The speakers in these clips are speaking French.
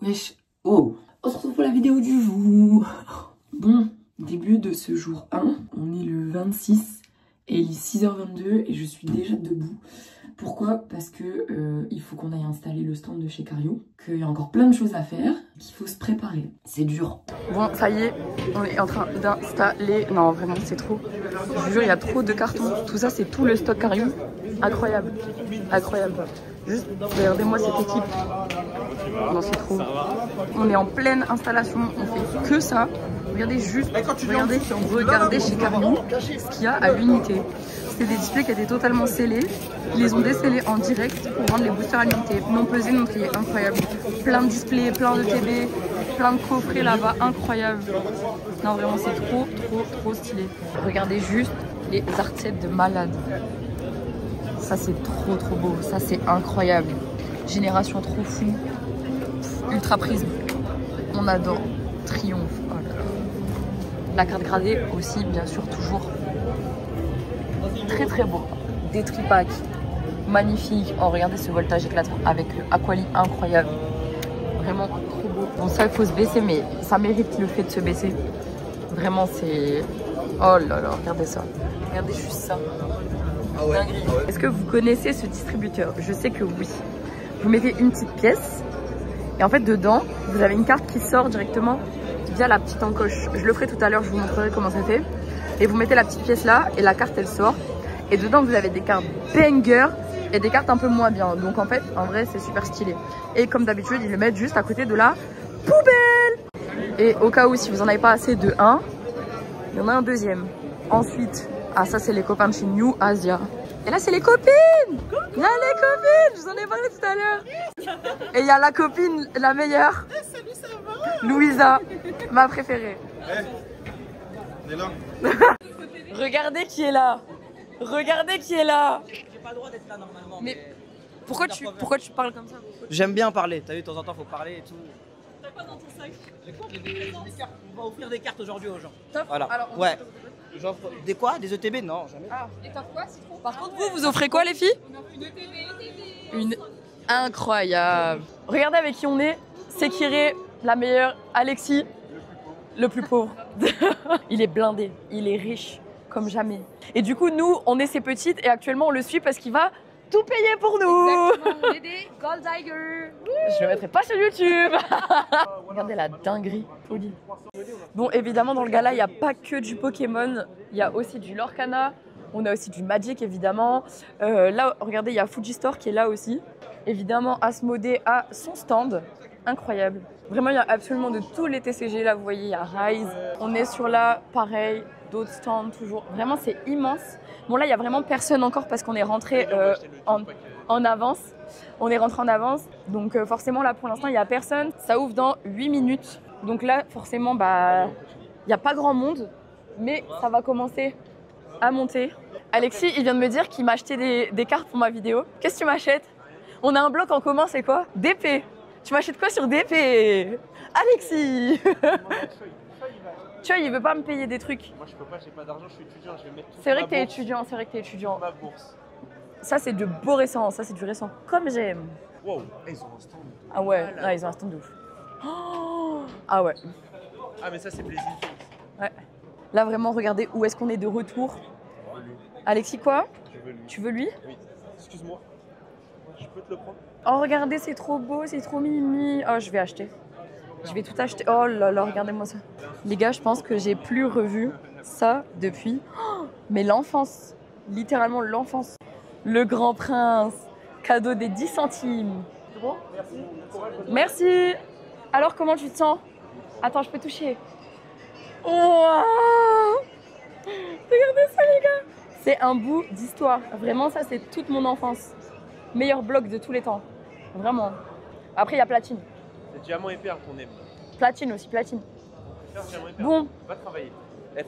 Wesh. Oh. On se retrouve pour la vidéo du jour. Bon, début de ce jour 1. On est le 26 et il est 6h22 et je suis déjà debout. Pourquoi? Parce que il faut qu'on aille installer le stand de chez Cario, qu'il y a encore plein de choses à faire, qu'il faut se préparer. C'est dur. Bon, ça y est, on est en train d'installer. Non, vraiment, c'est trop. Je vous jure, il y a trop de cartons. Tout ça, c'est tout le stock Cario. Incroyable. Incroyable. Juste, regardez-moi cette équipe. Non, c'est trop. On est en pleine installation. On fait que ça. Regardez juste, regardez chez Cario ce qu'il y a à l'unité. C'est des displays qui étaient totalement scellés. Ils les ont décellés en direct pour vendre les boosters alimentés. Non pesés, non triés, incroyable. Plein de displays, plein de TB, plein de coffrets là-bas, incroyable. Non, vraiment, c'est trop stylé. Regardez juste les artsets de malade. Ça, c'est trop beau. Ça, c'est incroyable. Génération trop fou. Ultra prisme. On adore. Triomphe. Oh là là. La carte gradée aussi, bien sûr, toujours. Très beau. Des tripacks magnifiques. Oh, regardez ce voltage éclatant avec le Aquali incroyable. Vraiment trop beau. Bon, ça, il faut se baisser, mais ça mérite le fait de se baisser. Vraiment, c'est... Oh là là, regardez ça. Regardez juste ça. Ah ouais. Est-ce que vous connaissez ce distributeur? Je sais que oui. Vous mettez une petite pièce et en fait dedans vous avez une carte qui sort directement via la petite encoche. Je le ferai tout à l'heure, je vous montrerai comment ça fait. Et vous mettez la petite pièce là et la carte elle sort. Et dedans vous avez des cartes banger et des cartes un peu moins bien. Donc en fait en vrai c'est super stylé. Et comme d'habitude ils le mettent juste à côté de la poubelle. Et au cas où si vous en avez pas assez de un, il y en a un deuxième. Ensuite, ah ça c'est les copains de chez New Asia. Et là c'est les copines. Il y a les copines, je vous en ai parlé tout à l'heure. Et il y a la copine, la meilleure. Salut, ça va? Louisa, ma préférée. On est là. Regardez qui est là. Regardez qui est là. J'ai pas le droit d'être là normalement. Mais pourquoi tu parles comme ça? J'aime bien parler, t'as vu, de temps en temps faut parler et tout. T'as quoi dans ton sac? J'ai des cartes. On va offrir des cartes aujourd'hui aux gens. Top. Voilà. Alors, ouais. J'offre des quoi? Des ETB? Non, jamais. Ah, et t'offres quoi, Citron? Par contre, vous offrez quoi, les filles? On offre une ETB. Une incroyable. Regardez avec qui on est. Sekiré, la meilleure. Alexis, le plus pauvre. Il est blindé, il est riche comme jamais. Et du coup, nous, on est ses petites et actuellement, on le suit parce qu'il va tout payer pour nous. Exactement, on est des Gold Tiger. Je le mettrai pas sur YouTube. Regardez la dinguerie, folie. Bon, évidemment, dans le gala, il n'y a pas que du Pokémon. Il y a aussi du Lorcana. On a aussi du Magic, évidemment. Là, regardez, il y a Fujistore qui est là aussi. Évidemment, Asmodée a son stand. Incroyable. Vraiment, il y a absolument de tous les TCG. Là, vous voyez, il y a Rise. On est sur là, pareil, d'autres stands toujours. Vraiment, c'est immense. Bon, là, il n'y a vraiment personne encore parce qu'on est rentré en avance. On est rentré en avance. Donc, forcément, là, pour l'instant, il n'y a personne. Ça ouvre dans 8 minutes. Donc là, forcément, bah, il n'y a pas grand monde. Mais ça va commencer à monter. Alexis, il vient de me dire qu'il m'a acheté des cartes pour ma vidéo. Qu'est-ce que tu m'achètes? On a un bloc en commun, c'est quoi? DP. Tu m'achètes quoi sur DP? Alexis. Tu vois, il veut pas me payer des trucs. Moi, je peux pas, j'ai pas d'argent, je suis étudiant, je vais mettre tout. C'est vrai que t'es étudiant, c'est vrai que t'es étudiant. Ma bourse. Ça, c'est de beau récent, ça, c'est du récent. Comme j'aime. Wow, ils ont un stand. Ah ouais, ah, ils ont un stand de ouf. Oh, ah ouais. Ah, mais ça, c'est plaisir. Ouais. Là, vraiment, regardez où est-ce qu'on est de retour. Alexis, quoi? Tu veux lui? Oui. Excuse-moi. Je peux te le prendre? Oh, regardez, c'est trop beau, c'est trop mimi. Oh, je vais acheter. Je vais tout acheter. Oh là là, regardez-moi ça. Les gars, je pense que j'ai plus revu ça depuis... Oh, mais l'enfance. Littéralement l'enfance. Le Grand Prince. Cadeau des 10 centimes. C'est bon? Merci. Merci. Alors, comment tu te sens? Attends, je peux toucher. Wow. Regardez ça, les gars. C'est un bout d'histoire. Vraiment, ça, c'est toute mon enfance. Meilleur bloc de tous les temps. Vraiment. Après, il y a Platine. C'est diamant et perle qu'on aime. Platine aussi, Platine. Bon, va travailler.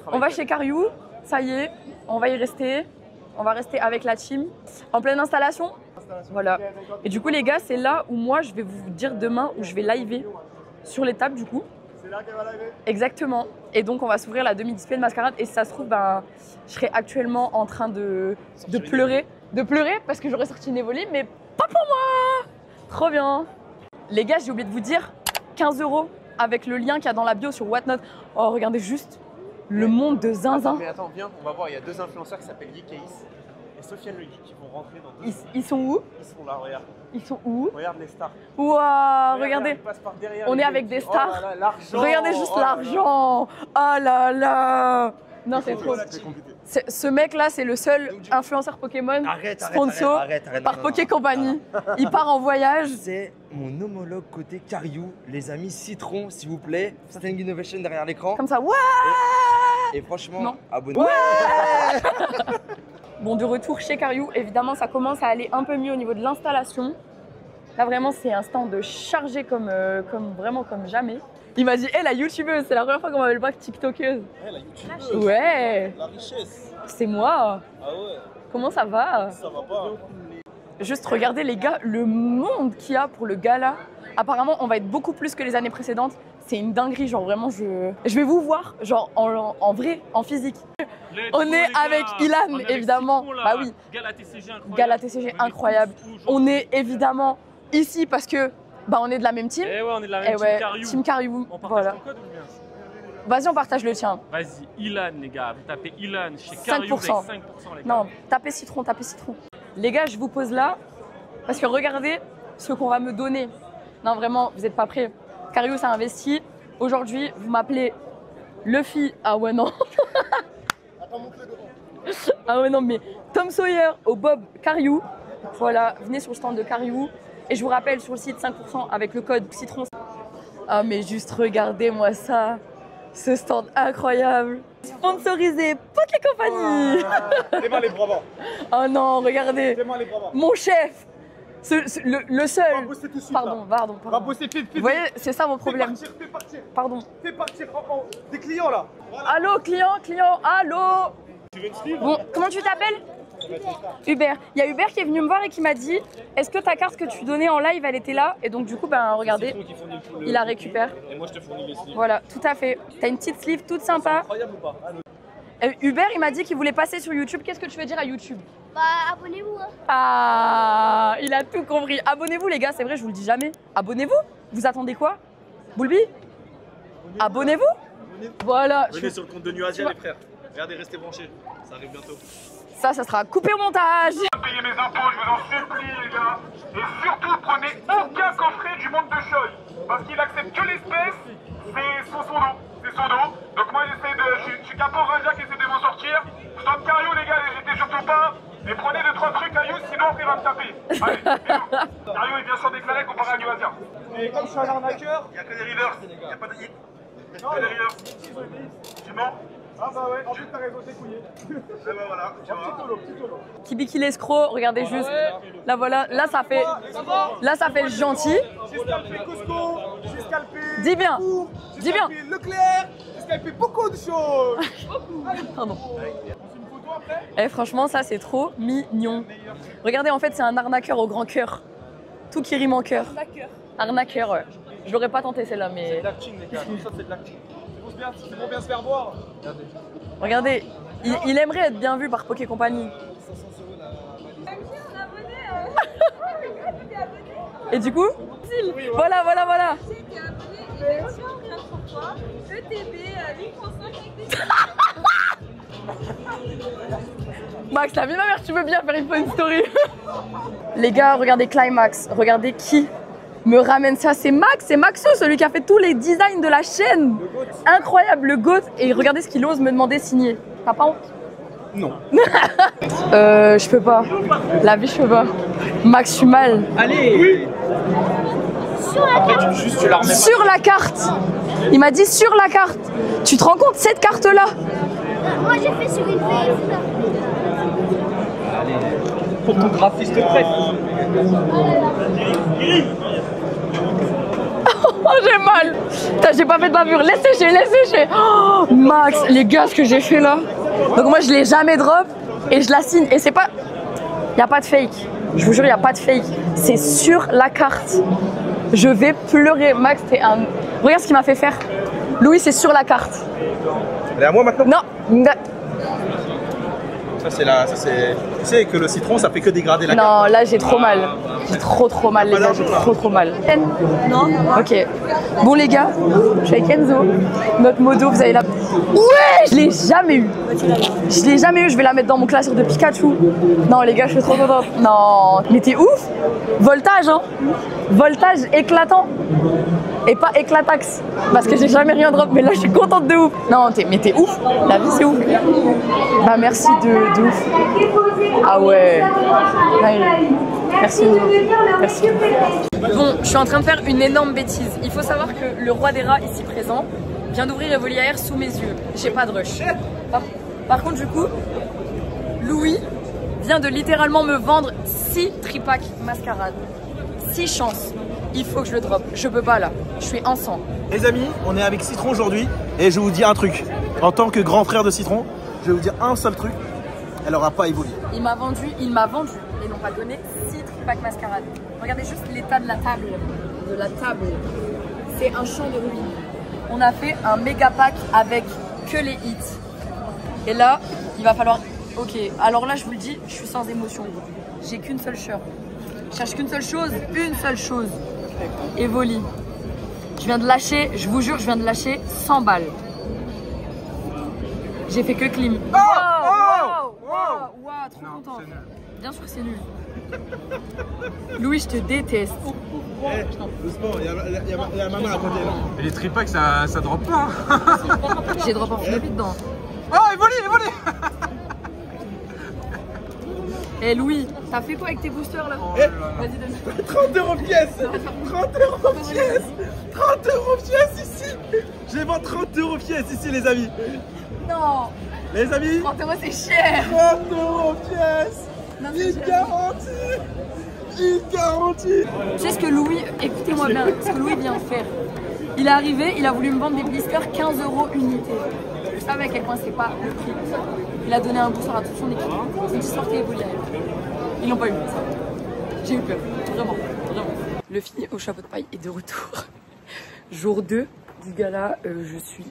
On va chez Cario. Ça y est, on va y rester. On va rester avec la team. En pleine installation. Voilà. Et du coup, les gars, c'est là où moi, je vais vous dire demain où je vais liver sur les tables, du coup. C'est là qu'elle va liver. Exactement. Et donc, on va s'ouvrir la demi-display de mascarade. Et si ça se trouve, ben, je serai actuellement en train de pleurer. De pleurer parce que j'aurais sorti une Evoli, mais pas pour moi. Trop bien. Les gars, j'ai oublié de vous dire, 15 € avec le lien qu'il y a dans la bio sur Whatnot. Oh, regardez juste le monde de zinzin. Mais attends, viens, on va voir. Il y a deux influenceurs qui s'appellent Yikaïs et Sofiane Le Geek qui vont rentrer dans deux. Ils sont où? Ils sont là, regarde. Ils sont où? Regarde les stars. Waouh, regardez. Ils passent par derrière, On les est gars. avec des Oh stars. là là, l'argent. Regardez juste Oh là là. l'argent. Oh là là. Non, c'est trop. C'est compliqué. Ce mec-là, c'est le seul influenceur Pokémon sponsor par Poké Company. Il part en voyage. C'est mon homologue côté Cariou, les amis Citron, s'il vous plaît. Standing Innovation derrière l'écran. Comme ça, ouais. Et franchement, Non. abonnez-vous. Bon, de retour chez Cariou, évidemment, ça commence à aller un peu mieux au niveau de l'installation. Là, vraiment, c'est un stand chargé comme jamais. Il m'a dit, hé, la youtubeuse, c'est la première fois qu'on m'appelle pas tiktokeuse. Ouais, la youtubeuse. Ouais, La richesse. c'est moi. Ah ouais, Comment ça va? ça va pas. Juste regardez les gars, le monde qu'il y a pour le gala. Apparemment, on va être beaucoup plus que les années précédentes. C'est une dinguerie, genre vraiment, je vais vous voir, genre en vrai, en physique. On est avec Ilan, évidemment. Bah oui, Gala TCG incroyable. Gala TCG incroyable. On est évidemment ici parce que bah on est de la même team. Eh ouais, on est de la Et même ouais, team Cariou. Team Cariou. On partage Voilà. ton code ou bien? Vas-y, on partage le tien. Vas-y, Ilan les gars, vous tapez Ilan chez Cariou avec 5%. 5% les gars. Non, tapez citron, tapez citron. Les gars, je vous pose là parce que regardez ce qu'on va me donner. Non, vraiment, vous n'êtes pas prêts. Cariou s'est investi. Aujourd'hui, vous m'appelez Luffy. Ah ouais, non. Ah ouais, non, mais Tom Sawyer au Bob Cariou. Voilà, venez sur le stand de Cariou. Et je vous rappelle, sur le site, 5% avec le code citron. Ah, mais juste regardez-moi ça. Ce stand incroyable. Sponsorisé Poké Company. Fais-moi les bras bas. Oh non, regardez. Fais-moi les bras bas. Mon chef. Le Va seul. bosser tout de suite. Pardon, pardon, Va pardon. bosser, fais Vous voyez, c'est ça mon problème. Fais partir. Pardon. Fais partir des clients là. Voilà. Allô, client, allô. Tu veux une slip? Bon, comment tu t'appelles? Hubert. Il y a Hubert qui est venu me voir et qui m'a dit est-ce que ta carte que tu donnais en live, elle était là? Et donc, du coup, ben regardez, il la récupère. Et moi je te fournis les slips. Voilà, tout à fait. T'as une petite sleeve toute sympa. Incroyable ou pas? Hubert, il m'a dit qu'il voulait passer sur YouTube. Qu'est-ce que tu veux dire à YouTube? Bah, abonnez-vous. Hein. Ah, il a tout compris. Abonnez-vous, les gars, c'est vrai, je vous le dis jamais. Abonnez-vous. Vous attendez quoi? Boulby? Abonnez-vous. Voilà. Venez sur le compte de Nuasia les frères. Regardez, restez branchés. Ça arrive bientôt. Ça sera coupé au montage. Payez mes impôts, je vous en supplie, les gars. Et surtout, prenez aucun coffret du monde de Choi. Parce qu'il accepte que l'espèce, c'est son dos. C'est son dos. Donc moi, je suis capot Raja qui essaie de m'en sortir. Stop Cario, les gars, n'hésitez surtout pas. Et prenez 2-3 trucs Cario, sinon après il va me taper. Allez, bisous. Cario est bien sûr déclaré comparé à Nuasia. Et comme je suis un arnaqueur. Il n'y a que des rivers, il n'y a pas de hit. Il n'y a que des rivers. Tu mens? Ah bah ouais, en plus t'as raison, t'es couillé. Et ben voilà, tu vois. Petit tolo. Kibiki l'escroc, regardez juste. Là voilà, là ça fait le gentil. J'ai scalpé Costco, j'ai scalpé. Dis bien, Carrefour, dis j'ai bien. scalpé Leclerc, j'ai scalpé beaucoup de choses. Pardon. On fait une photo après? Eh franchement, ça c'est trop mignon. Regardez, en fait, c'est un arnaqueur au grand cœur. Tout qui rime en cœur. Arnaqueur, ouais. Je l'aurais pas tenté celle-là, C'est mais de l'acting les gars, tout ça c'est de l'acting. C'est pour bien se faire voir. regardez, il aimerait être bien vu par Poké Company. Et du coup, voilà. Max, la vie ma mère, tu veux bien faire une story? Les gars, regardez Climax, regardez qui me ramène ça, c'est Max, c'est Maxo, celui qui a fait tous les designs de la chaîne. Incroyable, le GOAT. Et regardez ce qu'il ose me demander signer. T'as pas honte? Non. Je peux pas. La vie, je peux pas. Max, je suis mal. Allez. Juste tu la remets. Sur la carte. Il m'a dit sur la carte. Tu te rends compte, cette carte-là? Moi, j'ai fait sur une feuille. Pour ton graphiste prêt. Oh, j'ai mal. Putain, j'ai pas fait de bavure. Laisse sécher. Oh, Max, les gars, ce que j'ai fait là. Donc moi, je l'ai jamais drop et je la signe. Et c'est pas... Y a pas de fake. Je vous jure, y a pas de fake. C'est sur la carte. Je vais pleurer. Max, t'es un... Regarde ce qu'il m'a fait faire. Louis, c'est sur la carte. Elle est à moi maintenant? Non. Ça c'est la... Tu sais que le citron ça fait que dégrader la Non, carte. là, j'ai trop mal. J'ai trop mal, les gars, j'ai trop mal. Non. Ok. Bon, les gars, je suis avec Enzo. Notre modo, vous avez la. Ouais, je l'ai jamais eu. Je l'ai jamais eu, je vais la mettre dans mon classeur de Pikachu. Non, les gars, je suis trop contente. Non, mais t'es ouf. Voltage, hein. Voltage éclatant. Et pas éclatax. Parce que j'ai jamais rien drop, mais là, je suis contente de ouf. Non, mais t'es ouf. La vie, c'est ouf. Bah, merci de ouf. Ah ouais. Merci. Merci. Bon, je suis en train de faire une énorme bêtise. Il faut savoir que le roi des rats ici présent vient d'ouvrir Evoli AR sous mes yeux. J'ai pas de rush. Par contre, du coup, Louis vient de littéralement me vendre 6 tripacks mascarade. 6 chances. Il faut que je le drop. Je peux pas là. Je suis en sang. Les amis, on est avec Citron aujourd'hui et je vais vous dire un truc. En tant que grand frère de Citron, je vais vous dire un seul truc. Elle aura pas évolué. Il m'a vendu, et n'ont pas donné 6 tripacks mascarade. Regardez juste l'état de la table. C'est un champ de ruines. On a fait un méga pack avec que les hits. Et là, il va falloir... Ok, alors là, je vous le dis, je suis sans émotion. J'ai qu'une seule chère. Je cherche qu'une seule chose. Evoli. Je viens de lâcher, je vous jure, je viens de lâcher 100 balles. J'ai fait que clim. Wow, trop content. Bien sûr que c'est nul. Louis, je te déteste. Doucement, il y a maman à côté. Mais les tripacks, ça drop pas. J'ai drop en flippy dedans. Oh, évolue. Eh Louis, t'as fait quoi avec tes boosters là? Vas-y, donne. 30 € pièce. 30 € pièce ici. J'ai vendu 30 € pièce ici, les amis. Non. Les amis, 30 € c'est cher. 30 € pièce. Non, Une garantie. Tu sais ce que Louis, écoutez-moi bien, ce que Louis vient de faire. Il est arrivé, il a voulu me vendre des blisters 15 € unité. Vous savez à quel point c'est pas le prix. Il a donné un booster à toute son équipe. Ils sortaient Evoli AR. Ils l'ont pas eu. J'ai eu peur. Vraiment. Le fini au chapeau de paille est de retour. Jour 2 du gala, je suis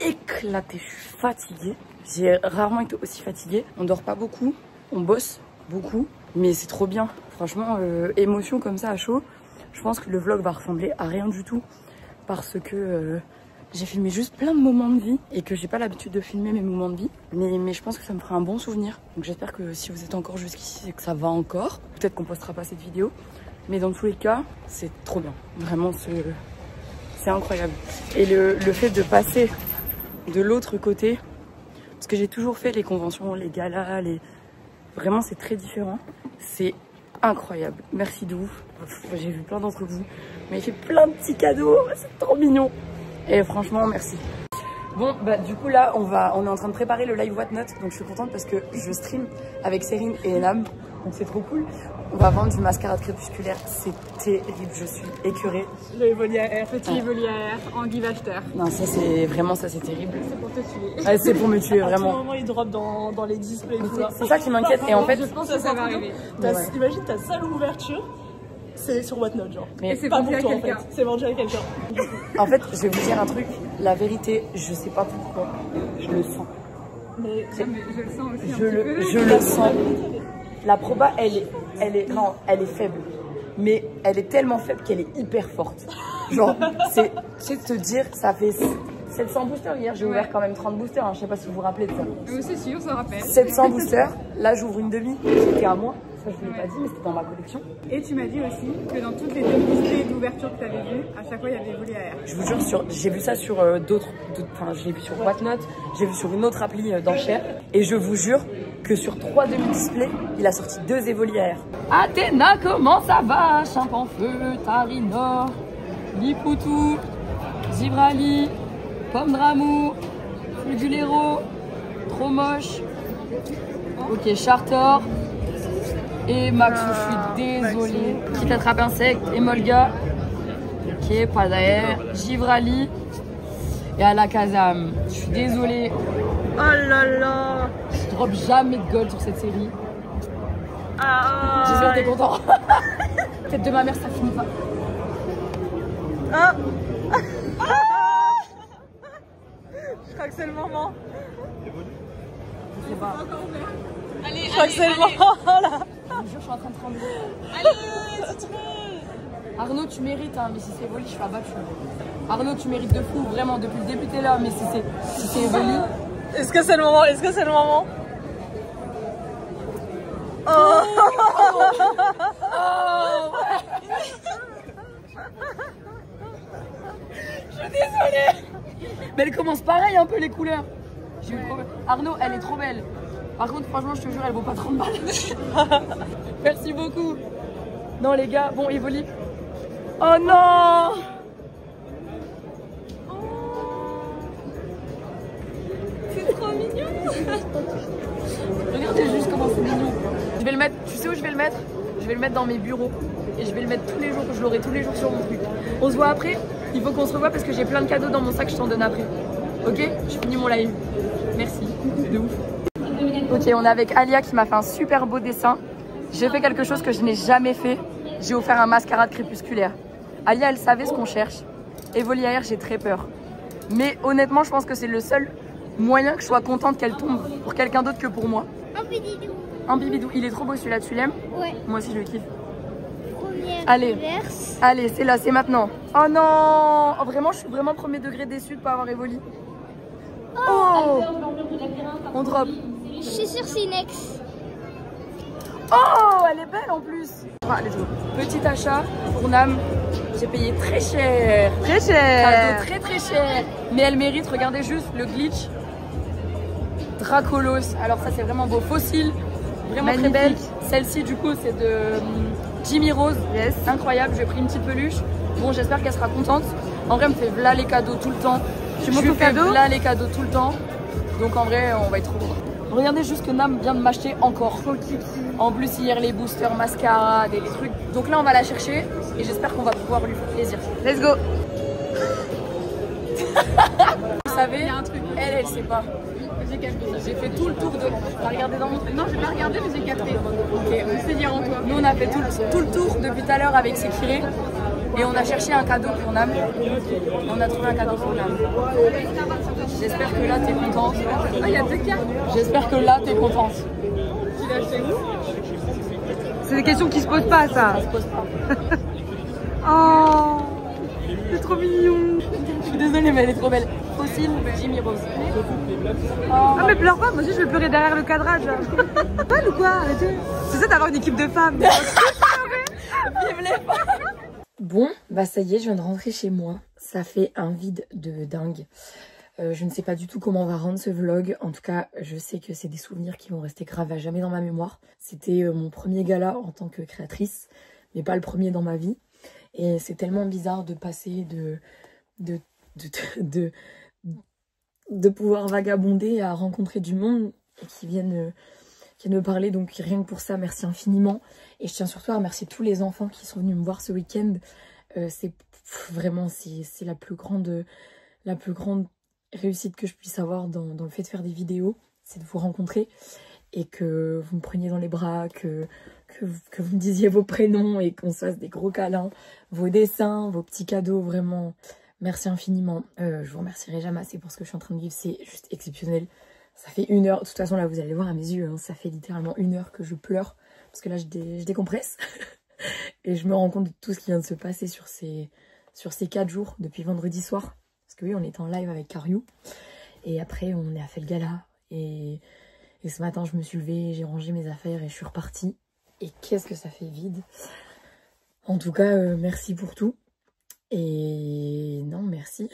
éclatée, je suis fatiguée. J'ai rarement été aussi fatiguée. On dort pas beaucoup, on bosse beaucoup, mais c'est trop bien. Franchement, émotion comme ça à chaud. Je pense que le vlog va ressembler à rien du tout parce que j'ai filmé juste plein de moments de vie et que j'ai pas l'habitude de filmer mes moments de vie. Mais je pense que ça me fera un bon souvenir. Donc j'espère que si vous êtes encore jusqu'ici, c'est que ça va encore. Peut-être qu'on postera pas cette vidéo. Mais dans tous les cas, c'est trop bien. Vraiment, c'est incroyable. Et le fait de passer de l'autre côté, parce que j'ai toujours fait les conventions, les galas, vraiment c'est très différent. C'est incroyable. Merci de ouf. J'ai vu plein d'entre vous. Mais il fait plein de petits cadeaux. C'est trop mignon. Et franchement, merci. Bon, bah du coup là, on est en train de préparer le live Whatnot. Donc je suis contente parce que je stream avec Cérine et Enam. Donc c'est trop cool. On va vendre du mascarade crépusculaire. C'est terrible, je suis écœurée. Le Evoli AR, petit Evoli AR en give acheteur. Non, ça c'est vraiment, ça c'est terrible. C'est pour te tuer. Ouais, c'est pour me tuer, vraiment. À tout moment, il drop dans les displays. C'est ça qui m'inquiète. Et en fait, je pense que ça va arriver. Imagine ta seule ouverture, c'est sur Whatnot, genre. Mais c'est vendu à quelqu'un. C'est vendu à quelqu'un. En fait, je vais vous dire un truc. La vérité, je sais pas pourquoi, je le sens. Mais je le sens aussi. Je le sens. La proba, elle est faible. Mais elle est tellement faible qu'elle est hyper forte. Genre, c'est de te dire, ça fait 700 boosters hier. J'ai ouvert quand même 30 boosters. Hein. Je sais pas si vous vous rappelez de ça. Oui, c'est sûr, ça rappelle. 700 boosters. Là, j'ouvre une demi. J'étais à moins. Ça, je vous l'ai pas dit, mais c'était dans ma collection. Et tu m'as dit aussi que dans toutes les displays d'ouverture que tu avais vues, à chaque fois, il y avait Evoli AR. Je vous jure, j'ai vu ça sur enfin, je l'ai vu sur Whatnot, j'ai vu sur une autre appli d'enchères. Et je vous jure que sur 3 demi-displays, il a sorti 2 Evoli AR. Athéna, comment ça va? Champanfeu, Tarinor, Lipoutou, Zivrali, Pomme d'amour, Frugulero, Trop moche. Ok, Chartor. Et Max, je suis désolée. Qui t'attrape insecte, Emolga. Ok, pas d'air. Givrali. Et Alakazam. Je suis désolée. Oh là là. Je drop jamais de gold sur cette série. Ah. J'espère que t'es content. Tête de ma mère, ça finit pas. Ah. Je crois que c'est le moment. Je sais pas. Je crois que c'est le moment là. Je vous jure, je suis en train de trembler. Allez, Citron. Arnaud, tu mérites, hein, mais si c'est Evoli, je suis abattue. Arnaud, tu mérites de fou, vraiment, depuis le début, t'es là, mais si c'est Evoli... Est-ce que c'est le moment? Est-ce que c'est le moment? Oh, je suis désolée. Mais elle commence pareil un peu les couleurs. J'ai eu trop... Arnaud, elle est trop belle. Par contre, franchement, je te jure, elle vaut pas 30 balles. Merci beaucoup. Non, les gars, bon, Evoli. Oh non! C'est trop mignon. Regardez juste comment c'est mignon. Je vais le mettre, tu sais où je vais le mettre? Je vais le mettre dans mes bureaux. Et je vais le mettre tous les jours, je l'aurai tous les jours sur mon truc. On se voit après. Il faut qu'on se revoie parce que j'ai plein de cadeaux dans mon sac, je t'en donne après. Ok? Je finis mon live. Merci. De ouf. Ok, on est avec Alia qui m'a fait un super beau dessin. J'ai fait quelque chose que je n'ai jamais fait. J'ai offert un mascarade crépusculaire. Alia, elle savait ce qu'on cherche. Evoli AR, j'ai très peur. Mais honnêtement, je pense que c'est le seul moyen que je sois contente qu'elle tombe pour quelqu'un d'autre que pour moi. Un bibidou. Un bibidou. Il est trop beau celui-là, tu l'aimes? Ouais. Moi aussi, je le kiffe. Première Allez, reverse. allez, c'est là, c'est maintenant. Oh non! Oh, vraiment, je suis vraiment premier degré déçue de ne pas avoir Evoli. Oh! On drop. Je suis sur Cinex. Oh, elle est belle en plus. Ah, let's go. Petit achat pour Nam. J'ai payé très cher. très cher. Cadeau très très cher. Mais elle mérite, regardez juste le glitch. Dracolos. Alors ça c'est vraiment beau. Fossile. Vraiment magnifique. très belle. Celle-ci du coup c'est de Jimmy Rose. Yes. Incroyable. J'ai pris une petite peluche. Bon, j'espère qu'elle sera contente. En vrai, elle me fait v'là les cadeaux tout le temps. Tu montes ton cadeau? V'là les cadeaux tout le temps. Donc en vrai, on va être trop contents. Regardez juste que Nam vient de m'acheter encore. En plus, hier, les boosters mascarade et les trucs. Donc là, on va la chercher et j'espère qu'on va pouvoir lui faire plaisir. Let's go. Vous savez, elle sait pas. J'ai capté. J'ai fait tout le tour de... T'as regardé dans mon truc? Non, j'ai pas regardé, mais j'ai capté. Ok, c'est dire en toi. Nous, on a fait tout le tour depuis tout à l'heure avec Sekiré. Et on a cherché un cadeau pour Nam. On a trouvé un cadeau pour Nam. J'espère que là, t'es contente. Ah, il y a 2 cartes. J'espère que là, t'es contente. Tu l'as acheté où? C'est des questions qui se posent pas, ça. Ça se pose pas. Oh, c'est trop mignon. Je suis désolée, mais elle est trop belle. Fossile, Jimmy Rose. Oh, Ah, mais pleure pas, moi aussi je vais pleurer derrière le cadrage. Pas ou quoi? Arrêtez. C'est ça d'avoir une équipe de femmes. Vive les femmes. Bon, bah ça y est, je viens de rentrer chez moi. Ça fait un vide de dingue. Je ne sais pas du tout comment on va rendre ce vlog. En tout cas, je sais que c'est des souvenirs qui vont rester gravés à jamais dans ma mémoire. C'était mon premier gala en tant que créatrice, mais pas le premier dans ma vie. Et c'est tellement bizarre de passer de pouvoir vagabonder à rencontrer du monde et qui viennent me parler. Donc rien que pour ça, merci infiniment. Et je tiens surtout à remercier tous les enfants qui sont venus me voir ce week-end. C'est vraiment c'est la plus grande réussite que je puisse avoir dans le fait de faire des vidéos. C'est de vous rencontrer et que vous me preniez dans les bras, que vous me disiez vos prénoms et qu'on se fasse des gros câlins, vos dessins, vos petits cadeaux, vraiment. Merci infiniment. Je vous remercierai jamais assez pour ce que je suis en train de vivre. C'est juste exceptionnel. Ça fait 1 heure. De toute façon, là, vous allez voir à mes yeux. Hein, ça fait littéralement 1 heure que je pleure. Parce que là, je décompresse. Et je me rends compte de tout ce qui vient de se passer sur ces 4 jours depuis vendredi soir. Parce que oui, on était en live avec Cariou. Et après, on a fait le gala. Et ce matin, je me suis levée, j'ai rangé mes affaires et je suis repartie. Et qu'est-ce que ça fait vide. En tout cas, merci pour tout. Et non, merci.